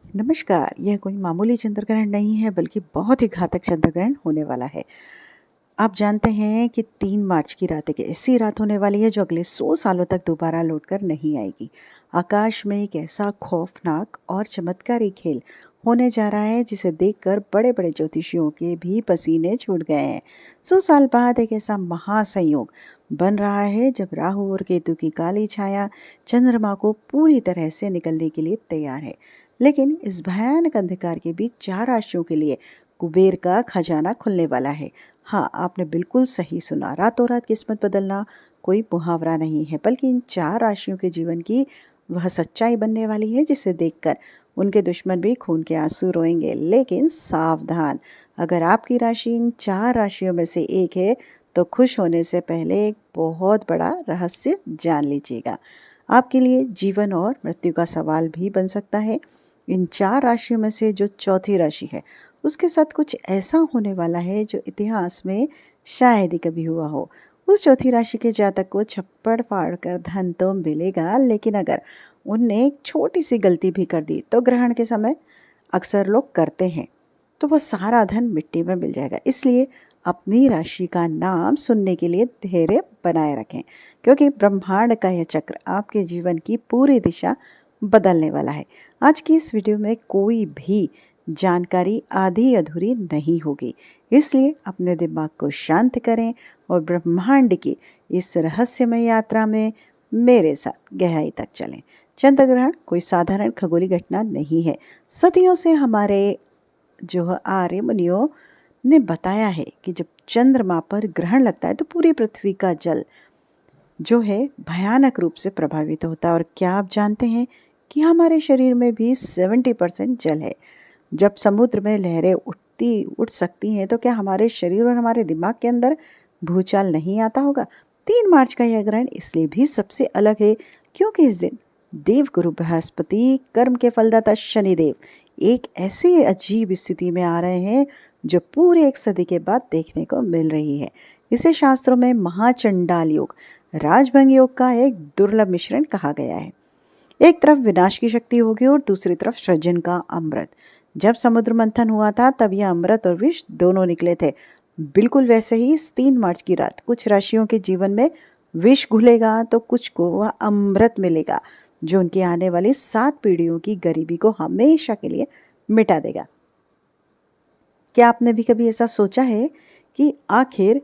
नमस्कार। यह कोई मामूली चंद्रग्रहण नहीं है बल्कि बहुत ही घातक चंद्रग्रहण होने वाला है। आप जानते हैं कि 3 मार्च की रात एक ऐसी रात होने वाली है जो अगले 100 सालों तक दोबारा लौटकर नहीं आएगी। आकाश में एक ऐसा खौफनाक और चमत्कारी खेल होने जा रहा है जिसे देखकर बड़े-बड़े ज्योतिषियों के भी पसीने छूट गए हैं। 100 साल बाद एक ऐसा महासंयोग बन रहा है जब राहु और केतु की काली छाया चंद्रमा को पूरी तरह से निकलने के लिए तैयार है। लेकिन इस भयानक अंधकार के बीच 4 राशियों के लिए कुबेर का खजाना खुलने वाला है। हाँ, आपने बिल्कुल सही सुना। रातों रात किस्मत बदलना कोई मुहावरा नहीं है, बल्कि इन 4 राशियों के जीवन की वह सच्चाई बनने वाली है जिसे देखकर उनके दुश्मन भी खून के आंसू रोएंगे। लेकिन सावधान, अगर आपकी राशि इन 4 राशियों में से एक है तो खुश होने से पहले एक बहुत बड़ा रहस्य जान लीजिएगा। आपके लिए जीवन और मृत्यु का सवाल भी बन सकता है। इन 4 राशियों में से जो चौथी राशि है उसके साथ कुछ ऐसा होने वाला है जो इतिहास में शायद ही कभी हुआ हो। उस चौथी राशि के जातक को छप्पड़ फाड़ कर धन तो मिलेगा, लेकिन अगर उनने एक छोटी सी गलती भी कर दी तो ग्रहण के समय अक्सर लोग करते हैं तो वह सारा धन मिट्टी में मिल जाएगा। इसलिए अपनी राशि का नाम सुनने के लिए धैर्य बनाए रखें, क्योंकि ब्रह्मांड का यह चक्र आपके जीवन की पूरी दिशा बदलने वाला है। आज की इस वीडियो में कोई भी जानकारी आधी अधूरी नहीं होगी, इसलिए अपने दिमाग को शांत करें और ब्रह्मांड की इस रहस्यमय यात्रा में मेरे साथ गहराई तक चलें। चंद्र ग्रहण कोई साधारण खगोलीय घटना नहीं है। सदियों से हमारे जो आर्य मुनियों ने बताया है कि जब चंद्रमा पर ग्रहण लगता है तो पूरी पृथ्वी का जल जो है भयानक रूप से प्रभावित होता है। और क्या आप जानते हैं कि हमारे शरीर में भी 70% जल है। जब समुद्र में लहरें उठ सकती हैं तो क्या हमारे शरीर और हमारे दिमाग के अंदर भूचाल नहीं आता होगा। 3 मार्च का यह ग्रहण इसलिए भी सबसे अलग है क्योंकि इस दिन देवगुरु बृहस्पति, कर्म के फलदाता शनिदेव एक ऐसी अजीब स्थिति में आ रहे हैं जो पूरे 1 सदी के बाद देखने को मिल रही है। इसे शास्त्रों में महाचंडाल योग, राजभंग योग का एक दुर्लभ मिश्रण कहा गया है। एक तरफ विनाश की शक्ति होगी और दूसरी तरफ सृजन का अमृत। जब समुद्र मंथन हुआ था तब यह अमृत और विष दोनों निकले थे। बिल्कुल वैसे ही इस 3 मार्च की रात कुछ राशियों के जीवन में विष घुलेगा तो कुछ को वह अमृत मिलेगा जो उनकी आने वाली 7 पीढ़ियों की गरीबी को हमेशा के लिए मिटा देगा। क्या आपने भी कभी ऐसा सोचा है कि आखिर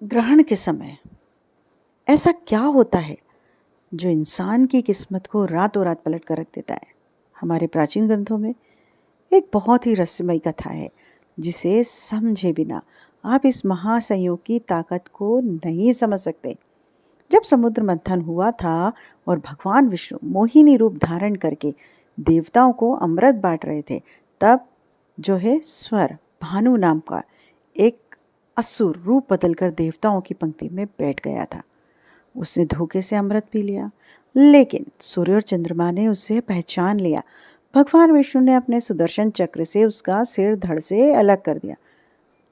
ग्रहण के समय ऐसा क्या होता है जो इंसान की किस्मत को रातों रात पलट कर रख देता है। हमारे प्राचीन ग्रंथों में एक बहुत ही रहस्यमयी कथा है जिसे समझे बिना आप इस महासंयोग की ताकत को नहीं समझ सकते। जब समुद्र मंथन हुआ था और भगवान विष्णु मोहिनी रूप धारण करके देवताओं को अमृत बांट रहे थे, तब जो है स्वर भानु नाम का एक असुर रूप बदलकर देवताओं की पंक्ति में बैठ गया था। उसने धोखे से अमृत पी लिया, लेकिन सूर्य और चंद्रमा ने उसे पहचान लिया। भगवान विष्णु ने अपने सुदर्शन चक्र से उसका सिर धड़ से अलग कर दिया,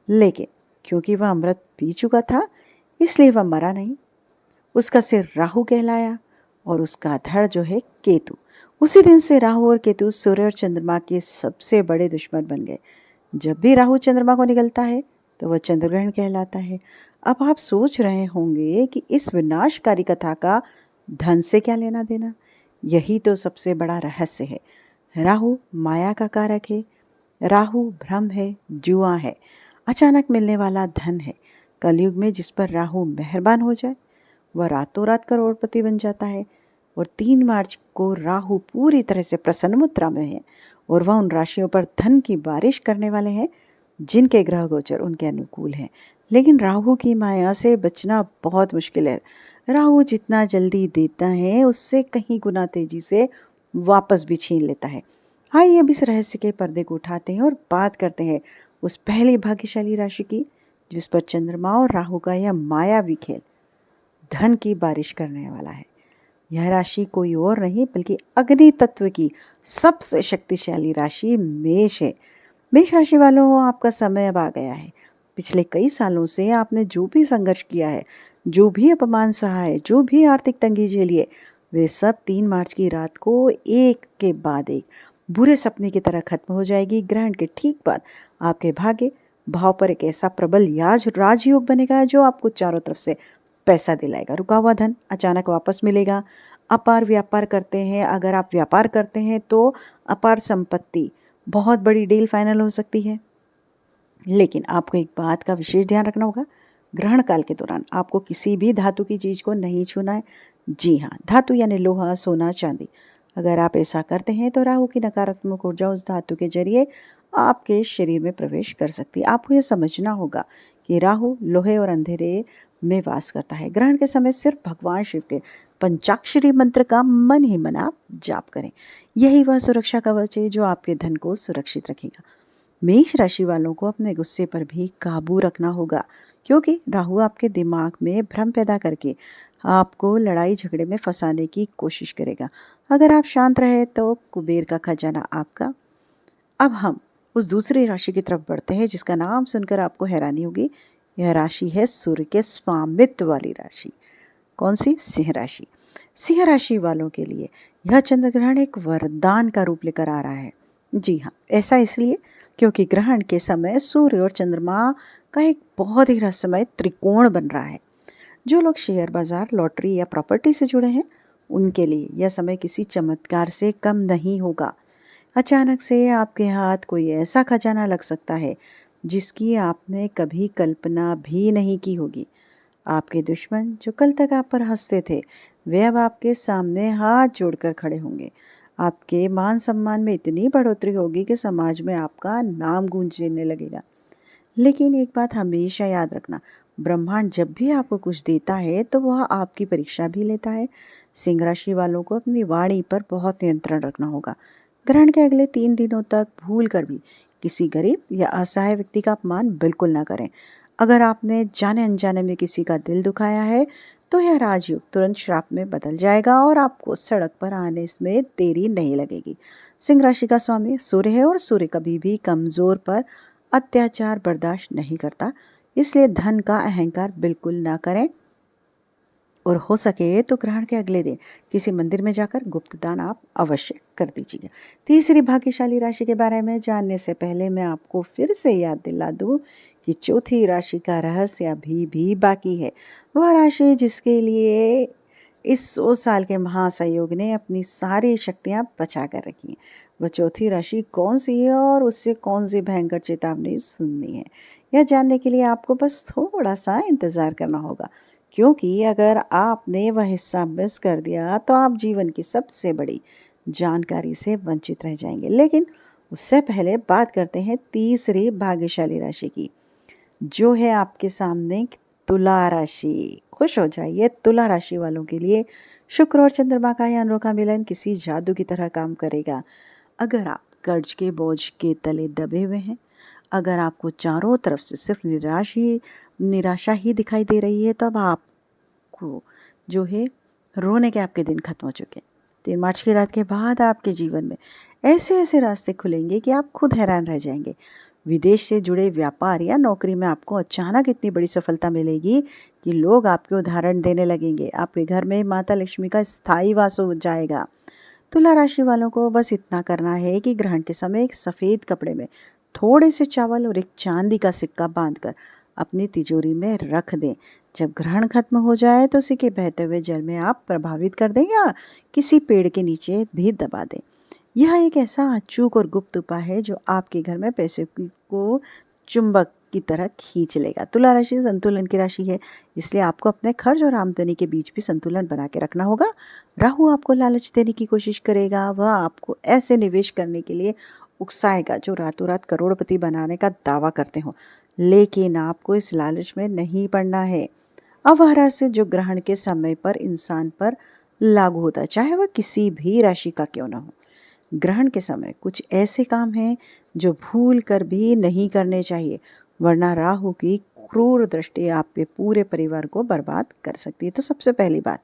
लेकिन क्योंकि वह अमृत पी चुका था इसलिए वह मरा नहीं। उसका सिर राहु कहलाया और उसका धड़ जो है केतु। उसी दिन से राहु और केतु सूर्य और चंद्रमा के सबसे बड़े दुश्मन बन गए। जब भी राहु चंद्रमा को निकलता है तो वह चंद्रग्रहण कहलाता है। अब आप सोच रहे होंगे कि इस विनाशकारी कथा का धन से क्या लेना देना। यही तो सबसे बड़ा रहस्य है। राहु माया का कारक है, राहु भ्रम है, जुआ है, अचानक मिलने वाला धन है। कलयुग में जिस पर राहु मेहरबान हो जाए वह रातों रात करोड़पति बन जाता है। और 3 मार्च को राहु पूरी तरह से प्रसन्न मुद्रा में है और वह उन राशियों पर धन की बारिश करने वाले हैं जिनके ग्रह गोचर उनके अनुकूल हैं। लेकिन राहु की माया से बचना बहुत मुश्किल है। राहु जितना जल्दी देता है उससे कहीं गुना तेजी से वापस भी छीन लेता है। आइए अब इस रहस्य के पर्दे को उठाते हैं और बात करते हैं उस पहली भाग्यशाली राशि की जिस पर चंद्रमा और राहु का यह मायावी खेल धन की बारिश करने वाला है। यह राशि कोई और नहीं बल्कि अग्नि तत्व की सबसे शक्तिशाली राशि मेष है। मेष राशि वालों, आपका समय अब आ गया है। पिछले कई सालों से आपने जो भी संघर्ष किया है, जो भी अपमान सहा है, जो भी आर्थिक तंगी झेली है, वे सब 3 मार्च की रात को एक के बाद एक बुरे सपने की तरह खत्म हो जाएगी। ग्रहण के ठीक बाद आपके भाग्य भाव पर एक ऐसा प्रबल राजयोग बनेगा जो आपको चारों तरफ से पैसा दिलाएगा। रुका हुआ धन अचानक वापस मिलेगा। अपार व्यापार करते हैं, अगर आप व्यापार करते हैं तो अपार संपत्ति, बहुत बड़ी डील फाइनल हो सकती है। लेकिन आपको एक बात का विशेष ध्यान रखना होगा, ग्रहण काल के दौरान आपको किसी भी धातु की चीज को नहीं छूना है। जी हाँ, धातु यानी लोहा, सोना, चांदी। अगर आप ऐसा करते हैं तो राहु की नकारात्मक ऊर्जा उस धातु के जरिए आपके शरीर में प्रवेश कर सकती है। आपको यह समझना होगा कि राहु लोहे और अंधेरे में वास करता है। ग्रहण के समय सिर्फ भगवान शिव के पंचाक्षरी मंत्र का मन ही मन आप जाप करें। यही वह सुरक्षा कवच है जो आपके धन को सुरक्षित रखेगा। मेष राशि वालों को अपने गुस्से पर भी काबू रखना होगा, क्योंकि राहु आपके दिमाग में भ्रम पैदा करके आपको लड़ाई झगड़े में फंसाने की कोशिश करेगा। अगर आप शांत रहे तो कुबेर का खजाना आपका। अब हम उस दूसरी राशि की तरफ बढ़ते हैं जिसका नाम सुनकर आपको हैरानी होगी। यह राशि है सूर्य के स्वामित्व वाली राशि। कौन सी? सिंह राशि। सिंह राशि वालों के लिए यह चंद्र ग्रहण एक वरदान का रूप लेकर आ रहा है। जी हाँ, ऐसा इसलिए क्योंकि ग्रहण के समय सूर्य और चंद्रमा का एक बहुत ही रहस्यमय त्रिकोण बन रहा है। जो लोग शेयर बाजार, लॉटरी या प्रॉपर्टी से जुड़े हैं, उनके लिए यह समय किसी चमत्कार से कम नहीं होगा। अचानक से आपके हाथ कोई ऐसा खजाना लग सकता है जिसकी आपने कभी कल्पना भी नहीं की होगी। आपके दुश्मन जो कल तक आप पर हंसते थे, वे अब आपके सामने हाथ जोड़कर खड़े होंगे। आपके मान सम्मान में इतनी बढ़ोतरी होगी कि समाज में आपका नाम गूंजने लगेगा। लेकिन एक बात हमेशा याद रखना, ब्रह्मांड जब भी आपको कुछ देता है तो वह आपकी परीक्षा भी लेता है। सिंह राशि वालों को अपनी वाणी पर बहुत नियंत्रण रखना होगा। ग्रहण के अगले 3 दिनों तक भूल कर भी किसी गरीब या असहाय व्यक्ति का अपमान बिल्कुल ना करें। अगर आपने जाने अनजाने में किसी का दिल दुखाया है तो यह राजयोग तुरंत श्राप में बदल जाएगा और आपको सड़क पर आने में देरी नहीं लगेगी। सिंह राशि का स्वामी सूर्य है और सूर्य कभी भी कमजोर पर अत्याचार बर्दाश्त नहीं करता। इसलिए धन का अहंकार बिल्कुल ना करें और हो सके तो ग्रहण के अगले दिन किसी मंदिर में जाकर गुप्त दान आप अवश्य कर दीजिएगा। तीसरी भाग्यशाली राशि के बारे में जानने से पहले मैं आपको फिर से याद दिला दूं कि चौथी राशि का रहस्य अभी भी बाकी है। वह राशि जिसके लिए इस 100 साल के महासंयोग ने अपनी सारी शक्तियां बचा कर रखी हैं। वह चौथी राशि कौन सी है और उससे कौन सी भयंकर चेतावनी सुननी है, यह जानने के लिए आपको बस थोड़ा सा इंतजार करना होगा, क्योंकि अगर आपने वह हिस्सा मिस कर दिया तो आप जीवन की सबसे बड़ी जानकारी से वंचित रह जाएंगे। लेकिन उससे पहले बात करते हैं तीसरी भाग्यशाली राशि की, जो है आपके सामने तुला राशि। खुश हो जाइए, तुला राशि वालों के लिए शुक्र और चंद्रमा का यह अनोखा मिलन किसी जादू की तरह काम करेगा। अगर आप कर्ज के बोझ के तले दबे हुए हैं, अगर आपको चारों तरफ से सिर्फ निराशा ही दिखाई दे रही है, तो अब आपको जो है रोने के आपके दिन खत्म हो चुके हैं। 3 मार्च की रात के बाद आपके जीवन में ऐसे ऐसे रास्ते खुलेंगे कि आप खुद हैरान रह जाएंगे। विदेश से जुड़े व्यापार या नौकरी में आपको अचानक इतनी बड़ी सफलता मिलेगी कि लोग आपके उदाहरण देने लगेंगे। आपके घर में माता लक्ष्मी का स्थायी वास हो जाएगा। तुला राशि वालों को बस इतना करना है कि ग्रहण के समय एक सफ़ेद कपड़े में थोड़े से चावल और एक चांदी का सिक्का बांधकर अपनी तिजोरी में रख दें। जब ग्रहण खत्म हो जाए तो उसी के बहते हुए जल में आप प्रभावित कर दें या किसी पेड़ के नीचे भी दबा दें। यह एक ऐसा अचूक और गुप्त उपाय है जो आपके घर में पैसे को चुंबक की तरह खींच लेगा। तुला राशि संतुलन की राशि है, इसलिए आपको अपने खर्च और आमदनी के बीच भी संतुलन बना के रखना होगा। राहु आपको लालच देने की कोशिश करेगा, वह आपको ऐसे निवेश करने के लिए उकसाएगा जो रातों रात करोड़पति बनाने का दावा करते हो, लेकिन आपको इस लालच में नहीं पड़ना है। अब वह रहस्य जो ग्रहण के समय पर इंसान पर लागू होता है, चाहे वह किसी भी राशि का क्यों न हो। ग्रहण के समय कुछ ऐसे काम हैं जो भूल कर भी नहीं करने चाहिए, वरना राहु की क्रूर दृष्टि आपके पूरे परिवार को बर्बाद कर सकती है। तो सबसे पहली बात,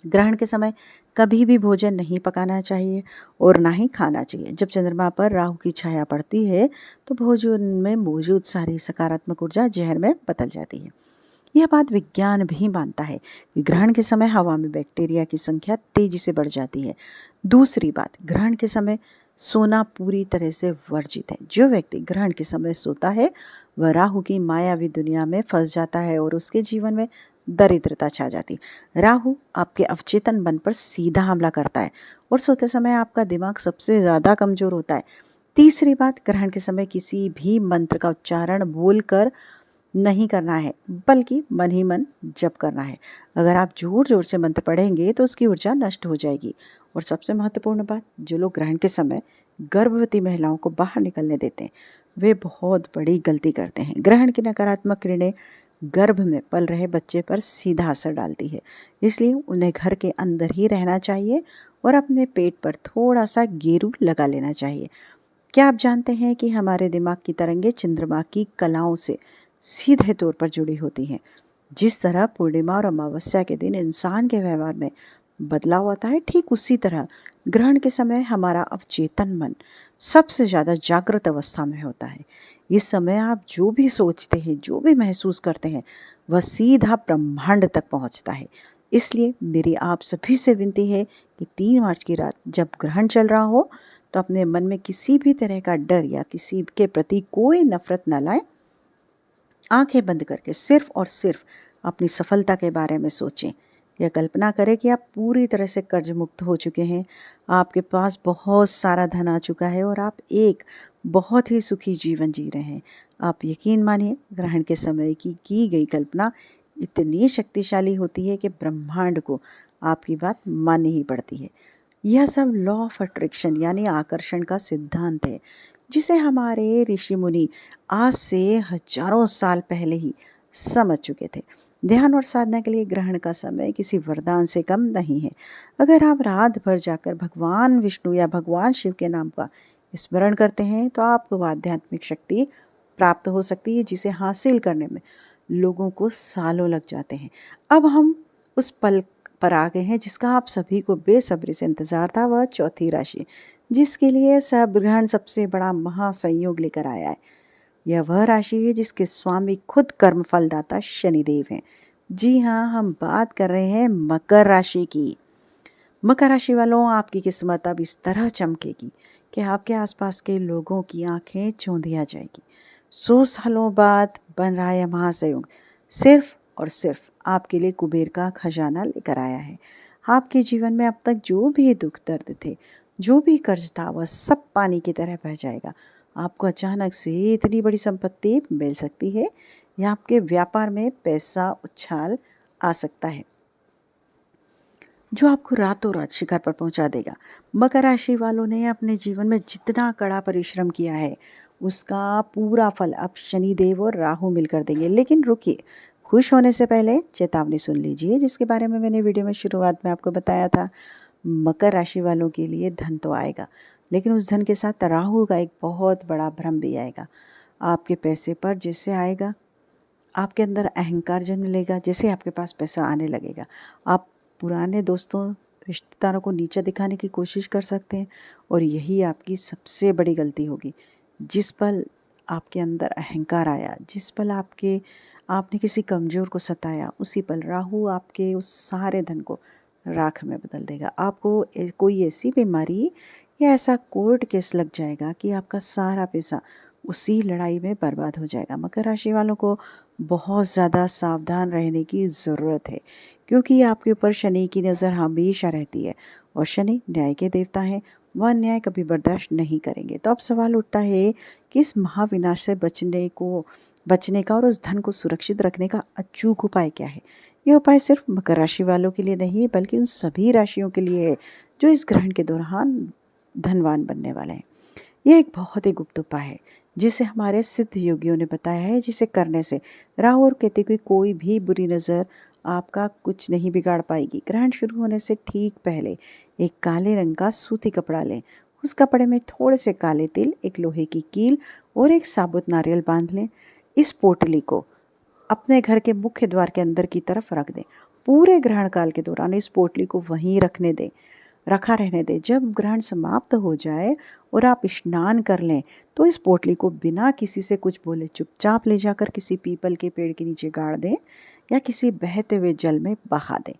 ग्रहण के समय कभी भी भोजन नहीं पकाना चाहिए और ना ही खाना चाहिए। जब चंद्रमा पर राहु की छाया पड़ती है तो भोजन में मौजूद सारी सकारात्मक ऊर्जा जहर में बदल जाती है। यह बात विज्ञान भी मानता है कि ग्रहण के समय हवा में बैक्टीरिया की संख्या तेजी से बढ़ जाती है। दूसरी बात, ग्रहण के समय सोना पूरी तरह से वर्जित है। जो व्यक्ति ग्रहण के समय सोता है वह राहु की मायावी दुनिया में फंस जाता है और उसके जीवन में दरिद्रता छा जाती है। राहु आपके अवचेतन मन पर सीधा हमला करता है और सोते समय आपका दिमाग सबसे ज़्यादा कमज़ोर होता है। तीसरी बात, ग्रहण के समय किसी भी मंत्र का उच्चारण बोलकर नहीं करना है, बल्कि मन ही मन जप करना है। अगर आप जोर जोर से मंत्र पढ़ेंगे तो उसकी ऊर्जा नष्ट हो जाएगी। और सबसे महत्वपूर्ण बात, जो लोग ग्रहण के समय गर्भवती महिलाओं को बाहर निकलने देते हैं वे बहुत बड़ी गलती करते हैं। ग्रहण की नकारात्मक किरणें गर्भ में पल रहे बच्चे पर सीधा असर डालती है, इसलिए उन्हें घर के अंदर ही रहना चाहिए और अपने पेट पर थोड़ा सा गेरू लगा लेना चाहिए। क्या आप जानते हैं कि हमारे दिमाग की तरंगें चंद्रमा की कलाओं से सीधे तौर पर जुड़ी होती हैं? जिस तरह पूर्णिमा और अमावस्या के दिन इंसान के व्यवहार में बदलाव आता है, ठीक उसी तरह ग्रहण के समय हमारा अवचेतन मन सबसे ज़्यादा जागृत अवस्था में होता है। इस समय आप जो भी सोचते हैं, जो भी महसूस करते हैं, वह सीधा ब्रह्मांड तक पहुंचता है। इसलिए मेरी आप सभी से विनती है कि 3 मार्च की रात जब ग्रहण चल रहा हो तो अपने मन में किसी भी तरह का डर या किसी के प्रति कोई नफरत न लाएं। आंखें बंद करके सिर्फ और सिर्फ अपनी सफलता के बारे में सोचें। यह कल्पना करें कि आप पूरी तरह से कर्ज मुक्त हो चुके हैं, आपके पास बहुत सारा धन आ चुका है और आप एक बहुत ही सुखी जीवन जी रहे हैं। आप यकीन मानिए, ग्रहण के समय की गई कल्पना इतनी शक्तिशाली होती है कि ब्रह्मांड को आपकी बात माननी ही पड़ती है। यह सब लॉ ऑफ अट्रैक्शन यानी आकर्षण का सिद्धांत है, जिसे हमारे ऋषि मुनि आज से हजारों साल पहले ही समझ चुके थे। ध्यान और साधना के लिए ग्रहण का समय किसी वरदान से कम नहीं है। अगर आप रात भर जाकर भगवान विष्णु या भगवान शिव के नाम का स्मरण करते हैं तो आपको आध्यात्मिक शक्ति प्राप्त हो सकती है, जिसे हासिल करने में लोगों को सालों लग जाते हैं। अब हम उस पल पर आ गए हैं जिसका आप सभी को बेसब्री से इंतजार था, वह चौथी राशि, जिसके लिए सब ग्रहण सबसे बड़ा महासंयोग लेकर आया है। यह वह राशि है जिसके स्वामी खुद कर्म फलदाता शनिदेव हैं। जी हाँ, हम बात कर रहे हैं मकर राशि की। मकर राशि वालों, आपकी किस्मत अब इस तरह चमकेगी कि आपके आसपास के लोगों की आंखें चौंधिया जाएगी। 100 सालों बाद बन रहा यह महासंयोग सिर्फ और सिर्फ आपके लिए कुबेर का खजाना लेकर आया है। आपके जीवन में अब तक जो भी दुख दर्द थे, जो भी कर्ज था, वह सब पानी की तरह बह जाएगा। आपको अचानक से इतनी बड़ी संपत्ति मिल सकती है या आपके व्यापार में पैसा उछाल आ सकता है जो आपको रातों रात शिखर पर पहुंचा देगा। मकर राशि वालों ने अपने जीवन में जितना कड़ा परिश्रम किया है उसका पूरा फल अब शनिदेव और राहु मिलकर देंगे। लेकिन रुकिए, खुश होने से पहले चेतावनी सुन लीजिए, जिसके बारे में मैंने वीडियो में शुरुआत में आपको बताया था। मकर राशि वालों के लिए धन तो आएगा, लेकिन उस धन के साथ राहु का एक बहुत बड़ा भ्रम भी आएगा। आपके पैसे पर जैसे आएगा, आपके अंदर अहंकार जन्म लेगा। जैसे आपके पास पैसा आने लगेगा, आप पुराने दोस्तों रिश्तेदारों को नीचा दिखाने की कोशिश कर सकते हैं और यही आपकी सबसे बड़ी गलती होगी। जिस पल आपके अंदर अहंकार आया, जिस पल आपने किसी कमज़ोर को सताया, उसी पल राहु आपके उस सारे धन को राख में बदल देगा। आपको कोई ऐसी बीमारी या ऐसा कोर्ट केस लग जाएगा कि आपका सारा पैसा उसी लड़ाई में बर्बाद हो जाएगा। मकर राशि वालों को बहुत ज़्यादा सावधान रहने की ज़रूरत है, क्योंकि आपके ऊपर शनि की नज़र हमेशा रहती है और शनि न्याय के देवता हैं। वह अन्याय कभी बर्दाश्त नहीं करेंगे। तो अब सवाल उठता है कि इस महाविनाश से बचने का और उस धन को सुरक्षित रखने का अचूक उपाय क्या है? यह उपाय सिर्फ मकर राशि वालों के लिए नहीं, बल्कि उन सभी राशियों के लिए है जो इस ग्रहण के दौरान धनवान बनने वाले हैं। यह एक बहुत ही गुप्त उपाय है जिसे हमारे सिद्ध योगियों ने बताया है, जिसे करने से राहु और केतु की कोई भी बुरी नज़र आपका कुछ नहीं बिगाड़ पाएगी। ग्रहण शुरू होने से ठीक पहले एक काले रंग का सूती कपड़ा लें। उस कपड़े में थोड़े से काले तिल, एक लोहे की कील और एक साबुत नारियल बांध लें। इस पोटली को अपने घर के मुख्य द्वार के अंदर की तरफ रख दें। पूरे ग्रहण काल के दौरान इस पोटली को वहीं रखने दें। रखा रहने दें। जब ग्रहण समाप्त हो जाए और आप स्नान कर लें तो इस पोटली को बिना किसी से कुछ बोले चुपचाप ले जाकर किसी पीपल के पेड़ के नीचे गाड़ दें या किसी बहते हुए जल में बहा दें।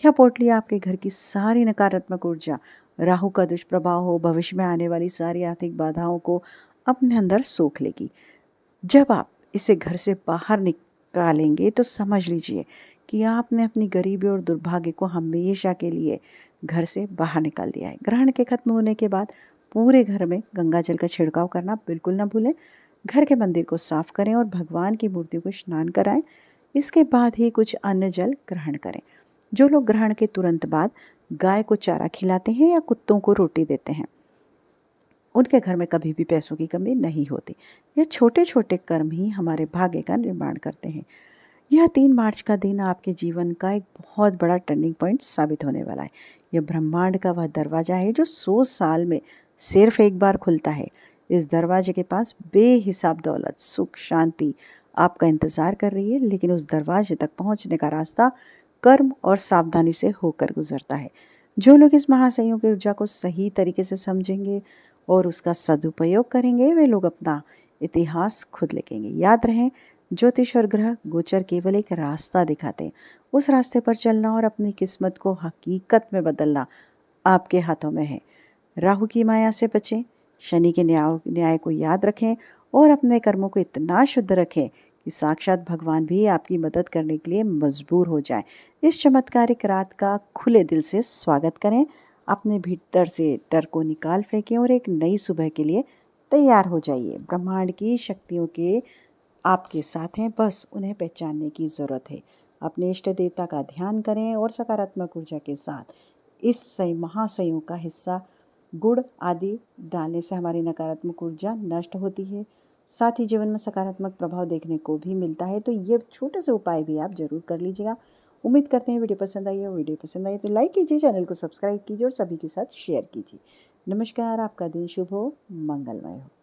यह पोटली आपके घर की सारी नकारात्मक ऊर्जा, राहु का दुष्प्रभाव हो, भविष्य में आने वाली सारी आर्थिक बाधाओं को अपने अंदर सोख लेगी। जब आप इसे घर से बाहर निकालेंगे तो समझ लीजिए कि आपने अपनी गरीबी और दुर्भाग्य को हमेशा के लिए घर से बाहर निकाल दिया है। ग्रहण के खत्म होने के बाद पूरे घर में गंगा जल का छिड़काव करना बिल्कुल ना भूलें। घर के मंदिर को साफ करें और भगवान की मूर्ति को स्नान कराएं। इसके बाद ही कुछ अन्न जल ग्रहण करें। जो लोग ग्रहण के तुरंत बाद गाय को चारा खिलाते हैं या कुत्तों को रोटी देते हैं, उनके घर में कभी भी पैसों की कमी नहीं होती। ये छोटे छोटे कर्म ही हमारे भाग्य का निर्माण करते हैं। यह 3 मार्च का दिन आपके जीवन का एक बहुत बड़ा टर्निंग पॉइंट साबित होने वाला है। यह ब्रह्मांड का वह दरवाज़ा है जो 100 साल में सिर्फ एक बार खुलता है। इस दरवाजे के पास बेहिसाब दौलत, सुख, शांति आपका इंतज़ार कर रही है, लेकिन उस दरवाजे तक पहुंचने का रास्ता कर्म और सावधानी से होकर गुजरता है। जो लोग इस महासंयोग की ऊर्जा को सही तरीके से समझेंगे और उसका सदुपयोग करेंगे, वे लोग अपना इतिहास खुद लिखेंगे। याद रहे, ज्योतिष और ग्रह गोचर केवल एक रास्ता दिखाते हैं। उस रास्ते पर चलना और अपनी किस्मत को हकीकत में बदलना आपके हाथों में है। राहु की माया से बचें, शनि के न्याय को याद रखें और अपने कर्मों को इतना शुद्ध रखें कि साक्षात भगवान भी आपकी मदद करने के लिए मजबूर हो जाए। इस चमत्कारिक रात का खुले दिल से स्वागत करें। अपने भीतर से डर को निकाल फेंकें और एक नई सुबह के लिए तैयार हो जाइए। ब्रह्मांड की शक्तियों के आपके साथ हैं, बस उन्हें पहचानने की ज़रूरत है। अपने इष्ट देवता का ध्यान करें और सकारात्मक ऊर्जा के साथ इस महासंयोग का हिस्सा गुड़ आदि डालने से हमारी नकारात्मक ऊर्जा नष्ट होती है। साथ ही जीवन में सकारात्मक प्रभाव देखने को भी मिलता है। तो ये छोटे से उपाय भी आप ज़रूर कर लीजिएगा। उम्मीद करते हैं वीडियो पसंद आई हो। वीडियो पसंद आई तो लाइक कीजिए, चैनल को सब्सक्राइब कीजिए और सभी के साथ शेयर कीजिए। नमस्कार, आपका दिन शुभ हो, मंगलमय हो।